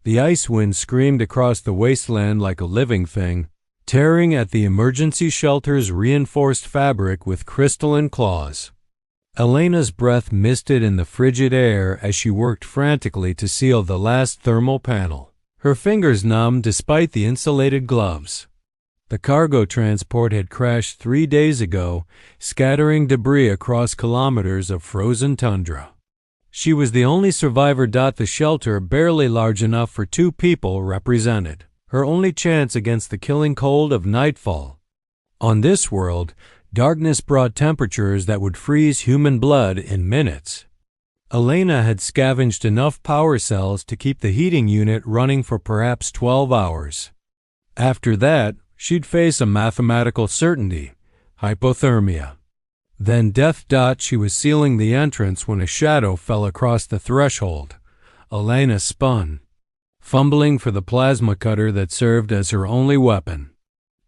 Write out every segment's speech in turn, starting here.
The ice wind screamed across the wasteland like a living thing, tearing at the emergency shelter's reinforced fabric with crystalline claws. Elena's breath misted in the frigid air as she worked frantically to seal the last thermal panel. Her fingers numbed despite the insulated gloves. The cargo transport had crashed 3 days ago, scattering debris across kilometers of frozen tundra. She was the only survivor. The shelter, barely large enough for 2 people, represented her only chance against the killing cold of nightfall. On this world, darkness brought temperatures that would freeze human blood in minutes. Elena had scavenged enough power cells to keep the heating unit running for perhaps 12 hours. After that, she'd face a mathematical certainty: hypothermia. Then death. She was sealing the entrance when a shadow fell across the threshold. Elena spun, fumbling for the plasma cutter that served as her only weapon.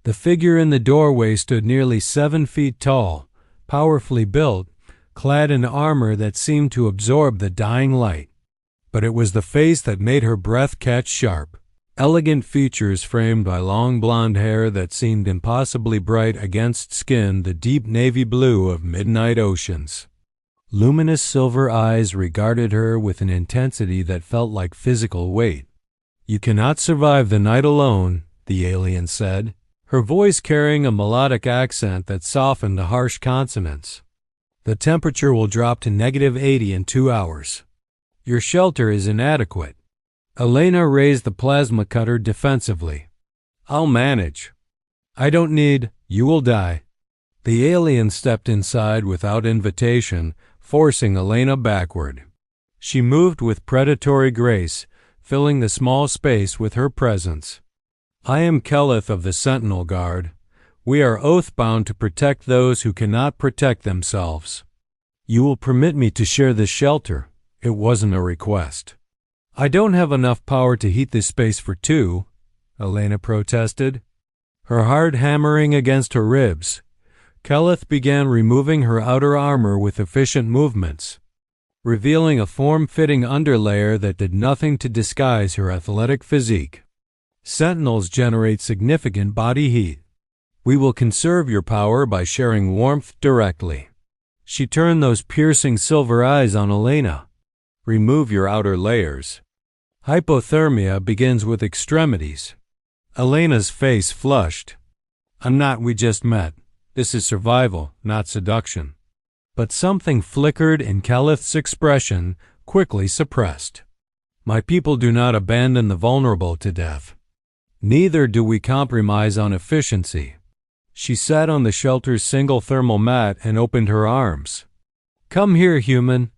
The figure in the doorway stood nearly 7 feet tall, powerfully built, clad in armor that seemed to absorb the dying light. But it was the face that made her breath catch sharp. Elegant features framed by long blonde hair that seemed impossibly bright against skin the deep navy blue of midnight oceans. Luminous silver eyes regarded her with an intensity that felt like physical weight. "You cannot survive the night alone," the alien said, her voice carrying a melodic accent that softened the harsh consonants. "The temperature will drop to -80 in 2 hours. Your shelter is inadequate." Elena raised the plasma cutter defensively. "I'll manage." "I don't need. You will die." The alien stepped inside without invitation, forcing Elena backward. She moved with predatory grace, filling the small space with her presence. "I am Keleth of the Sentinel Guard. We are oath-bound to protect those who cannot protect themselves. You will permit me to share this shelter." It wasn't a request. "I don't have enough power to heat this space for 2, Elena protested, her heart hammering against her ribs. Keleth began removing her outer armor with efficient movements, revealing a form-fitting underlayer that did nothing to disguise her athletic physique. "Sentinels generate significant body heat. We will conserve your power by sharing warmth directly." She turned those piercing silver eyes on Elena. "Remove your outer layers. Hypothermia begins with extremities." Elena's face flushed. "I'm not. We just met. This is survival, not seduction." But something flickered in Keleth's expression, quickly suppressed. "My people do not abandon the vulnerable to death. Neither do we compromise on efficiency." She sat on the shelter's single thermal mat and opened her arms. "Come here, human.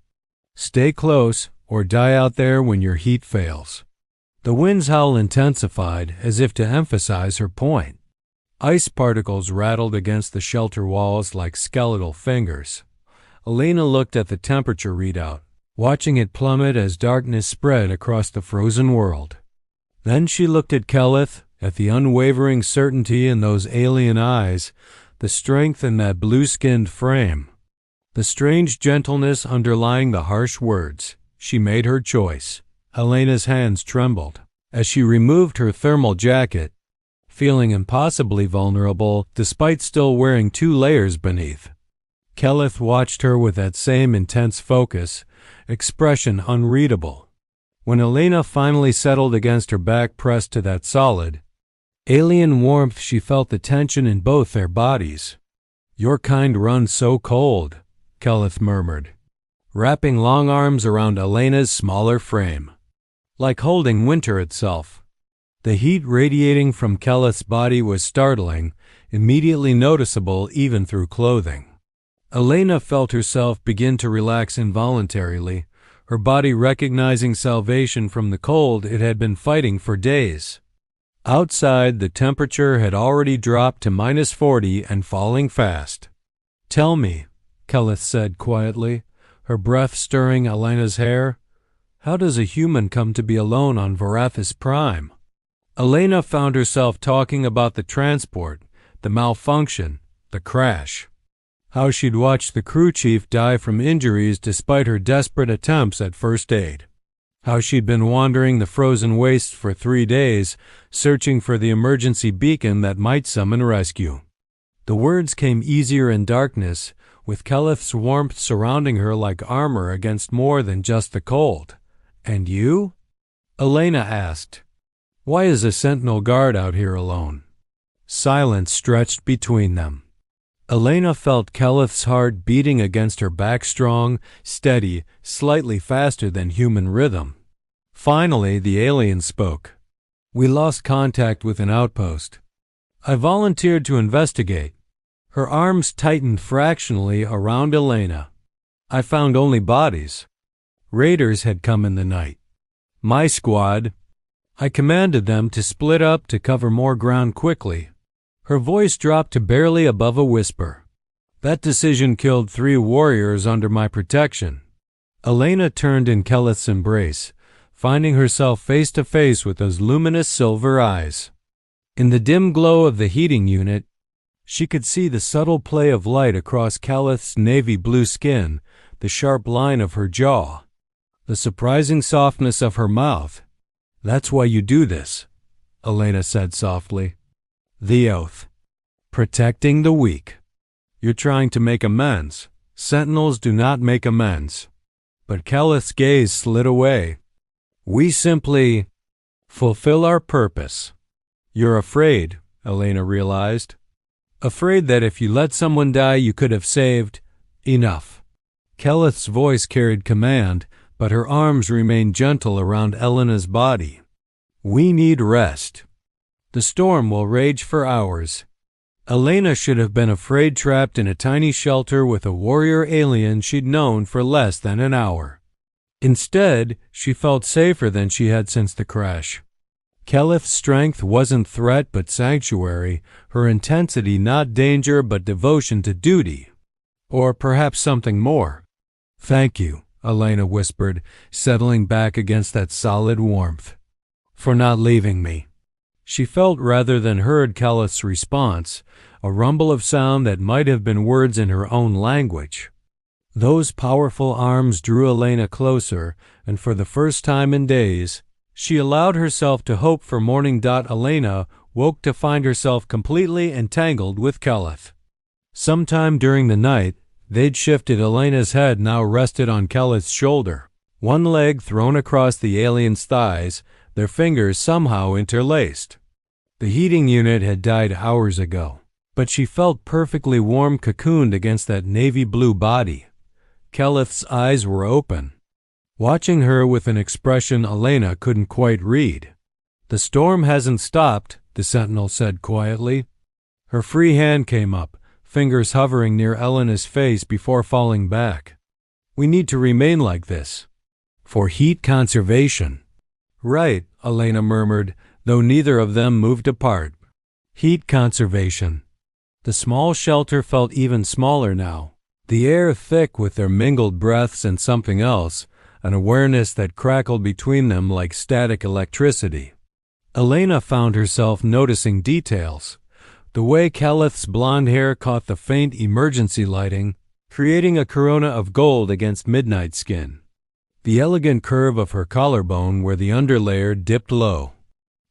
Stay close, or die out there when your heat fails." The wind's howl intensified, as if to emphasize her point. Ice particles rattled against the shelter walls like skeletal fingers. Elena looked at the temperature readout, watching it plummet as darkness spread across the frozen world. Then she looked at Keleth, at the unwavering certainty in those alien eyes, the strength in that blue-skinned frame, the strange gentleness underlying the harsh words. She made her choice. Elena's hands trembled as she removed her thermal jacket, feeling impossibly vulnerable despite still wearing 2 layers beneath. Keleth watched her with that same intense focus, expression unreadable. When Elena finally settled against her back pressed to that solid, alien warmth, she felt the tension in both their bodies. "Your kind runs so cold," Keleth murmured, wrapping long arms around Elena's smaller frame, like holding winter itself. The heat radiating from Keleth's body was startling, immediately noticeable even through clothing. Elena felt herself begin to relax involuntarily, her body recognizing salvation from the cold it had been fighting for days. Outside, the temperature had already dropped to -40 and falling fast. "Tell me," Keleth said quietly, her breath stirring Elena's hair, "how does a human come to be alone on Varathis Prime?" Elena found herself talking about the transport, the malfunction, the crash. How she'd watched the crew chief die from injuries despite her desperate attempts at first aid. how she'd been wandering the frozen wastes for 3 days, searching for the emergency beacon that might summon rescue. The words came easier in darkness, with Keleth's warmth surrounding her like armor against more than just the cold. "And you?" Elena asked. "Why is a sentinel guard out here alone?" Silence stretched between them. Elena felt Keleth's heart beating against her back, strong, steady, slightly faster than human rhythm. Finally, the alien spoke. "We lost contact with an outpost. I volunteered to investigate." Her arms tightened fractionally around Elena. "I found only bodies. Raiders had come in the night. My squad. I commanded them to split up to cover more ground quickly." Her voice dropped to barely above a whisper. "That decision killed 3 warriors under my protection." Elena turned in Keleth's embrace, finding herself face to face with those luminous silver eyes. In the dim glow of the heating unit, she could see the subtle play of light across Keleth's navy blue skin, the sharp line of her jaw, the surprising softness of her mouth. "That's why you do this," Elena said softly. "The oath. Protecting the weak. You're trying to make amends. Sentinels do not make amends." But Keleth's gaze slid away. "We simply fulfill our purpose." "You're afraid," Elena realized. "Afraid that if you let someone die you could have saved enough." Keleth's voice carried command, but her arms remained gentle around Elena's body. "We need rest. The storm will rage for hours." Elena should have been afraid, trapped in a tiny shelter with a warrior alien she'd known for less than an hour. Instead, she felt safer than she had since the crash. Keleth's strength wasn't threat but sanctuary, her intensity not danger but devotion to duty. Or perhaps something more. "Thank you," Elena whispered, settling back against that solid warmth. "For not leaving me." She felt rather than heard Keleth's response, a rumble of sound that might have been words in her own language. Those powerful arms drew Elena closer, and for the first time in days, she allowed herself to hope for morning. Elena woke to find herself completely entangled with Keleth. Sometime during the night, they'd shifted. Elena's head now rested on Keleth's shoulder, one leg thrown across the alien's thighs, their fingers somehow interlaced. The heating unit had died hours ago, but she felt perfectly warm, cocooned against that navy blue body. Keleth's eyes were open, watching her with an expression Elena couldn't quite read. "The storm hasn't stopped," the sentinel said quietly. Her free hand came up, fingers hovering near Elena's face before falling back. "We need to remain like this. For heat conservation." "Right," Elena murmured, though neither of them moved apart. Heat conservation. The small shelter felt even smaller now, the air thick with their mingled breaths and something else, an awareness that crackled between them like static electricity. Elena found herself noticing details. The way Keleth's blonde hair caught the faint emergency lighting, creating a corona of gold against midnight skin. The elegant curve of her collarbone where the underlayer dipped low.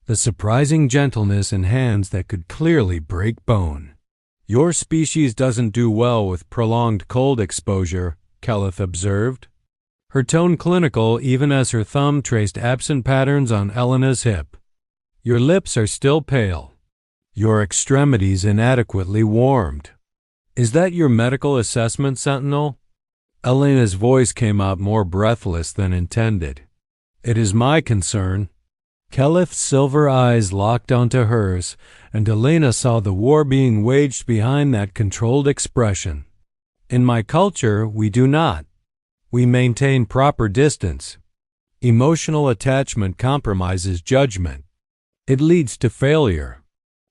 The surprising gentleness in hands that could clearly break bone. "Your species doesn't do well with prolonged cold exposure," Keleth observed. Her tone clinical even as her thumb traced absent patterns on Elena's hip. "Your lips are still pale. Your extremities inadequately warmed. Is that your medical assessment, Sentinel?" Elena's voice came out more breathless than intended. "It is my concern." Keleth's silver eyes locked onto hers, and Elena saw the war being waged behind that controlled expression. "In my culture, we do not. We maintain proper distance. Emotional attachment compromises judgment. It leads to failure,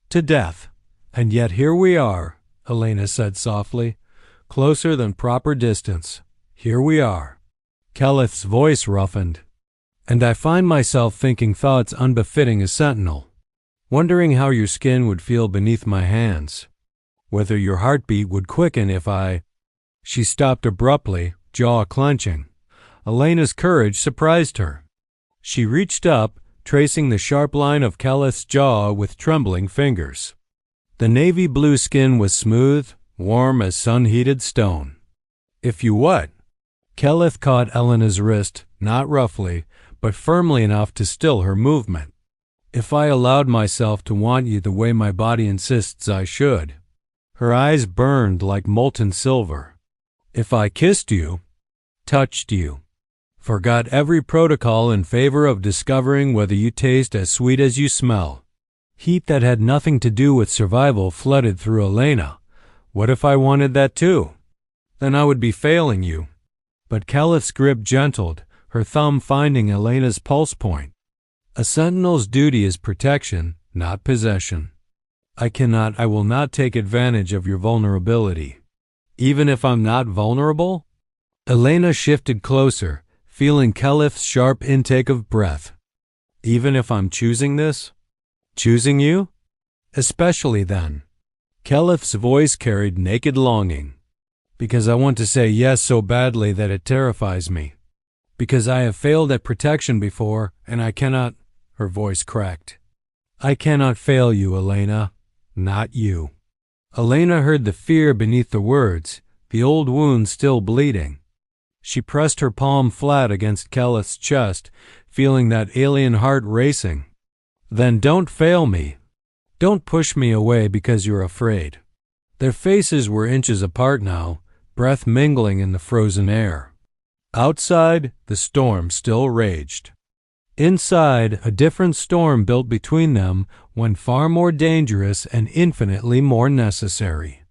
to death. And yet here we are," Elena said softly, "closer than proper distance. Here we are." Keleth's voice roughened. "And I find myself thinking thoughts unbefitting a sentinel, wondering how your skin would feel beneath my hands, whether your heartbeat would quicken if I—" She stopped abruptly, jaw clenching. Elena's courage surprised her. She reached up, tracing the sharp line of Caleth's jaw with trembling fingers. The navy blue skin was smooth, warm as sun-heated stone. "If you what?" Caleth caught Elena's wrist, not roughly, but firmly enough to still her movement. "If I allowed myself to want you the way my body insists I should." Her eyes burned like molten silver. "If I kissed you, touched you, forgot every protocol in favor of discovering whether you taste as sweet as you smell." Heat that had nothing to do with survival flooded through Elena. "What if I wanted that too? Then I would be failing you." But Caleth's grip gentled, her thumb finding Elena's pulse point. "A sentinel's duty is protection, not possession. I will not take advantage of your vulnerability." "Even if I'm not vulnerable?" Elena shifted closer, feeling Caleth's sharp intake of breath. "Even if I'm choosing this? Choosing you? Especially then." Caleth's voice carried naked longing. "Because I want to say yes so badly that it terrifies me. Because I have failed at protection before, and I cannot—" Her voice cracked. "I cannot fail you, Elena. Not you." Elena heard the fear beneath the words, the old wound still bleeding. She pressed her palm flat against Caleth's chest, feeling that alien heart racing. "Then don't fail me. Don't push me away because you're afraid." Their faces were inches apart now, breath mingling in the frozen air. Outside, the storm still raged. Inside, a different storm built between them, one far more dangerous and infinitely more necessary.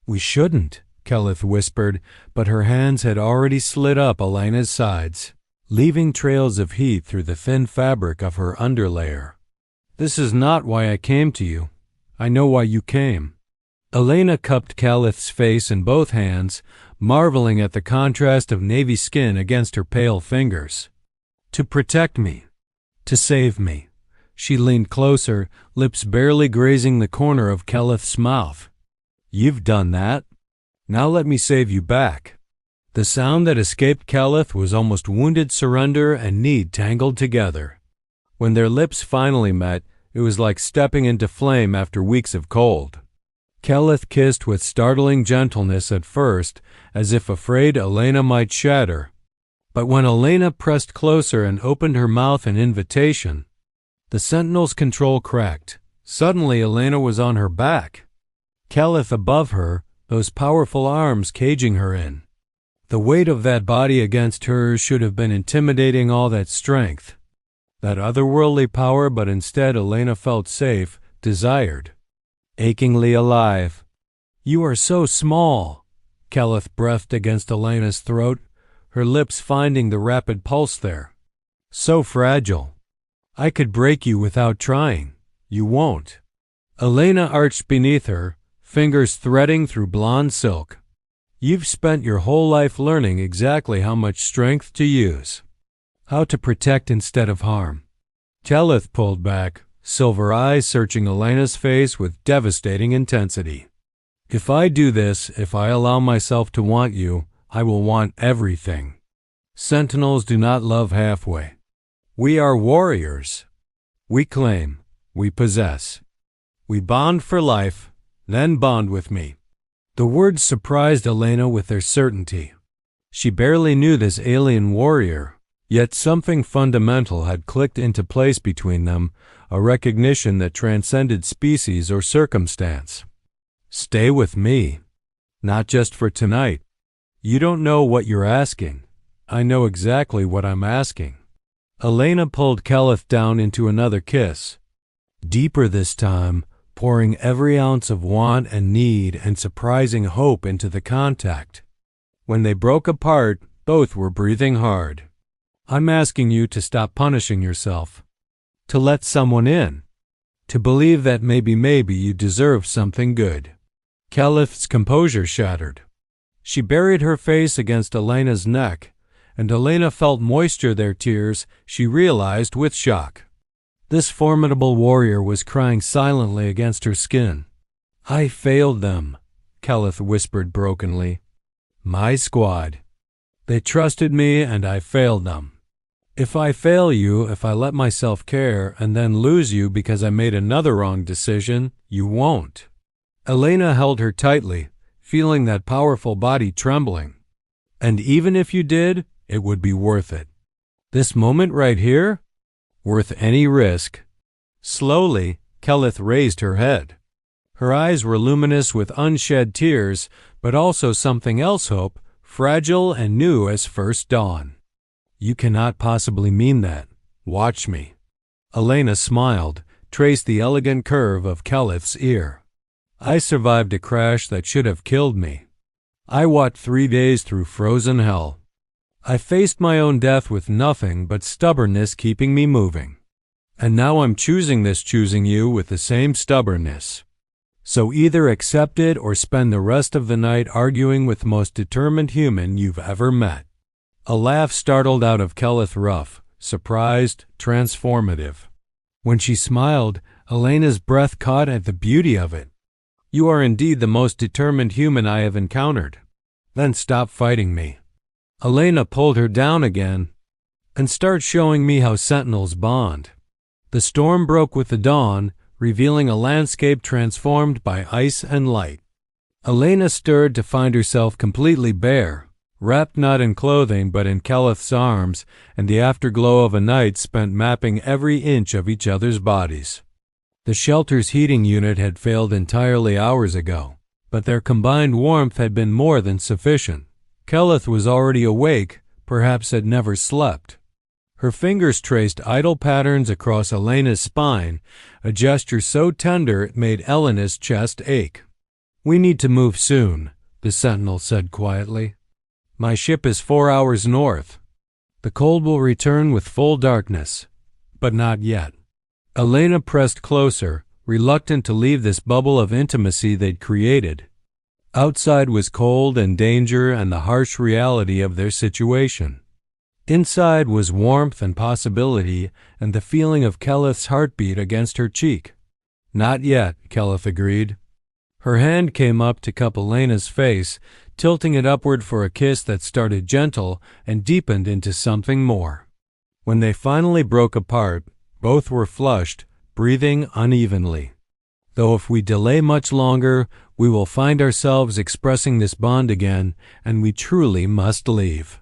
"We shouldn't," Caleth whispered, but her hands had already slid up Elena's sides, leaving trails of heat through the thin fabric of her underlayer. "This is not why I came to you. I know why you came." Elena cupped Caleth's face in both hands, marveling at the contrast of navy skin against her pale fingers. "To protect me. To save me." She leaned closer, lips barely grazing the corner of Caleth's mouth. "You've done that. Now let me save you back." The sound that escaped Caleth was almost wounded surrender and need tangled together. When their lips finally met, it was like stepping into flame after weeks of cold. Caleth kissed with startling gentleness at first, as if afraid Elena might shatter. But when Elena pressed closer and opened her mouth in invitation, the sentinel's control cracked. Suddenly Elena was on her back. Caleth above her, those powerful arms caging her in. The weight of that body against hers should have been intimidating all that strength, that otherworldly power, but instead Elena felt safe, desired, achingly alive. "You are so small," Caleth breathed against Elena's throat, her lips finding the rapid pulse there. "So fragile. I could break you without trying. You won't." Elena arched beneath her, fingers threading through blonde silk. "You've spent your whole life learning exactly how much strength to use, how to protect instead of harm." Caleth pulled back, silver eyes searching Elena's face with devastating intensity. "If I do this, if I allow myself to want you, I will want everything. Sentinels do not love halfway. We are warriors. We claim, we possess. We bond for life, then bond with me." The words surprised Elena with their certainty. She barely knew this alien warrior, yet something fundamental had clicked into place between them, a recognition that transcended species or circumstance. "Stay with me. Not just for tonight. You don't know what you're asking. I know exactly what I'm asking." Elena pulled Caleth down into another kiss. Deeper this time, pouring every ounce of want and need and surprising hope into the contact. When they broke apart, both were breathing hard. "I'm asking you to stop punishing yourself. To let someone in. To believe that maybe you deserve something good." Caleth's composure shattered. She buried her face against Elena's neck, and Elena felt moisture their tears, she realized with shock. This formidable warrior was crying silently against her skin. "I failed them," Caleth whispered brokenly. "My squad." They trusted me and I failed them. If I fail you, if I let myself care and then lose you because I made another wrong decision, you won't." Elena held her tightly, feeling that powerful body trembling. "And even if you did, it would be worth it. This moment right here? Worth any risk." Slowly, Keleth raised her head. Her eyes were luminous with unshed tears, but also something else, hope, fragile and new as first dawn. "You cannot possibly mean that. Watch me." Elena smiled, traced the elegant curve of Keleth's ear. "I survived a crash that should have killed me. I walked 3 days through frozen hell. I faced my own death with nothing but stubbornness keeping me moving. And now I'm choosing you with the same stubbornness. So either accept it or spend the rest of the night arguing with the most determined human you've ever met." A laugh startled out of Keleth Ruff, surprised, transformative. When she smiled, Elena's breath caught at the beauty of it. "You are indeed the most determined human I have encountered. Then stop fighting me." Elena pulled her down again. "And start showing me how sentinels bond." The storm broke with the dawn, revealing a landscape transformed by ice and light. Elena stirred to find herself completely bare, wrapped not in clothing but in Keleth's arms and the afterglow of a night spent mapping every inch of each other's bodies. The shelter's heating unit had failed entirely hours ago, but their combined warmth had been more than sufficient. Keleth was already awake, perhaps had never slept. Her fingers traced idle patterns across Elena's spine, a gesture so tender it made Elena's chest ache. "We need to move soon," the sentinel said quietly. "My ship is 4 hours north. The cold will return with full darkness, but not yet." Elena pressed closer, reluctant to leave this bubble of intimacy they'd created. Outside was cold and danger and the harsh reality of their situation. Inside was warmth and possibility and the feeling of Keleth's heartbeat against her cheek. "Not yet," Keleth agreed. Her hand came up to cup Elena's face, tilting it upward for a kiss that started gentle and deepened into something more. When they finally broke apart, both were flushed, breathing unevenly. "Though if we delay much longer, we will find ourselves expressing this bond again, and we truly must leave."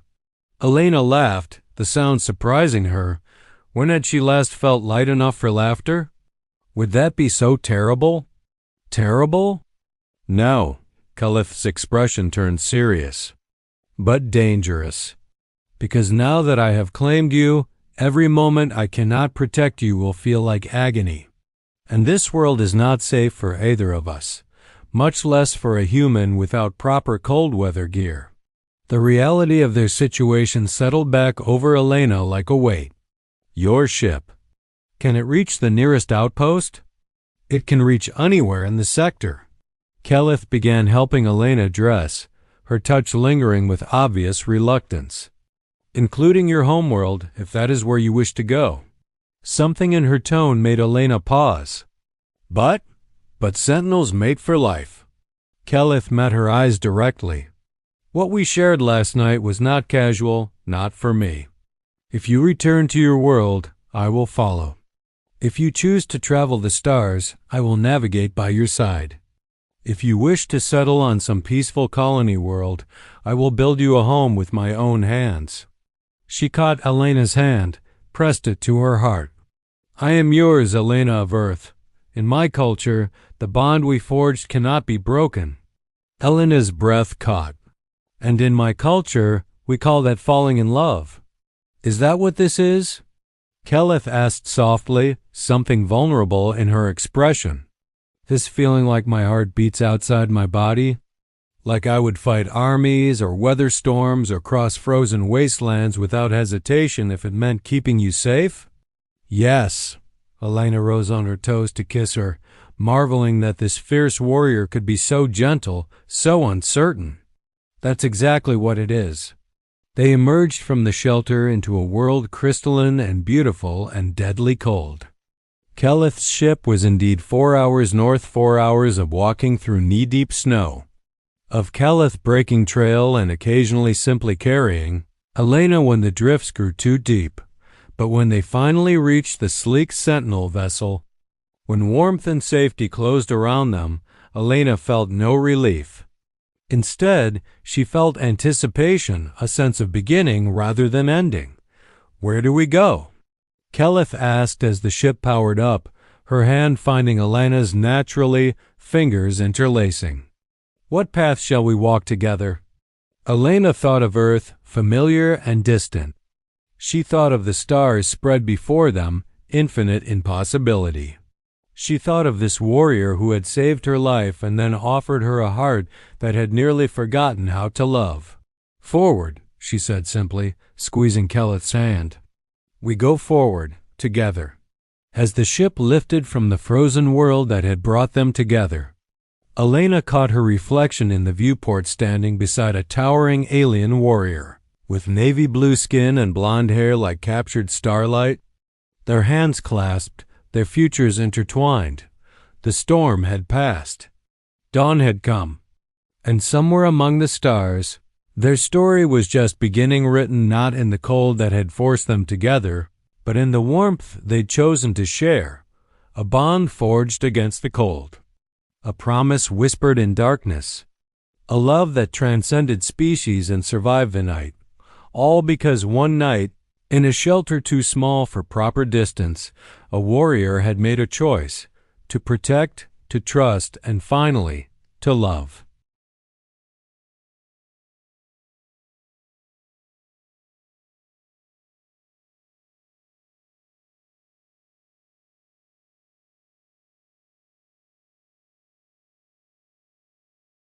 Elena laughed, the sound surprising her. When had she last felt light enough for laughter? Would that be so terrible? Terrible? No. Keleth's expression turned serious. But dangerous. Because now that I have claimed you, every moment I cannot protect you will feel like agony. And this world is not safe for either of us, much less for a human without proper cold weather gear. The reality of their situation settled back over Elena like a weight. Your ship. Can it reach the nearest outpost? It can reach anywhere in the sector. Keleth began helping Elena dress, her touch lingering with obvious reluctance. Including your homeworld, if that is where you wish to go. Something in her tone made Elena pause. But sentinels mate for life. Keleth met her eyes directly. What we shared last night was not casual, not for me. If you return to your world, I will follow. If you choose to travel the stars, I will navigate by your side. If you wish to settle on some peaceful colony world, I will build you a home with my own hands. She caught Elena's hand, pressed it to her heart. I am yours, Elena of Earth. In my culture, the bond we forged cannot be broken. Elena's breath caught. And in my culture, we call that falling in love. Is that what this is? Keleth asked softly, something vulnerable in her expression. This feeling like my heart beats outside my body? Like I would fight armies or weather storms or cross frozen wastelands without hesitation if it meant keeping you safe? Yes. Elena rose on her toes to kiss her, marveling that this fierce warrior could be so gentle, so uncertain. That's exactly what it is. They emerged from the shelter into a world crystalline and beautiful and deadly cold. Keleth's ship was indeed 4 hours north, 4 hours of walking through knee-deep snow. of Caliph breaking trail and occasionally simply carrying Elena when the drifts grew too deep. But when they finally reached the sleek Sentinel vessel, when warmth and safety closed around them, Elena felt no relief. Instead, she felt anticipation, a sense of beginning rather than ending. "Where do we go?" Caliph asked as the ship powered up, her hand finding Elena's naturally, fingers interlacing. "What path shall we walk together?" Elena thought of Earth, familiar and distant. She thought of the stars spread before them, infinite in possibility. She thought of this warrior who had saved her life and then offered her a heart that had nearly forgotten how to love. "Forward," she said simply, squeezing Caliph's hand. "We go forward, together." As the ship lifted from the frozen world that had brought them together, Elena caught her reflection in the viewport standing beside a towering alien warrior. With navy blue skin and blonde hair like captured starlight, their hands clasped, their futures intertwined. The storm had passed. Dawn had come. And somewhere among the stars, their story was just beginning, written not in the cold that had forced them together, but in the warmth they'd chosen to share, a bond forged against the cold, a promise whispered in darkness, a love that transcended species and survived the night. All because one night, in a shelter too small for proper distance, a warrior had made a choice to protect, to trust, and finally, to love.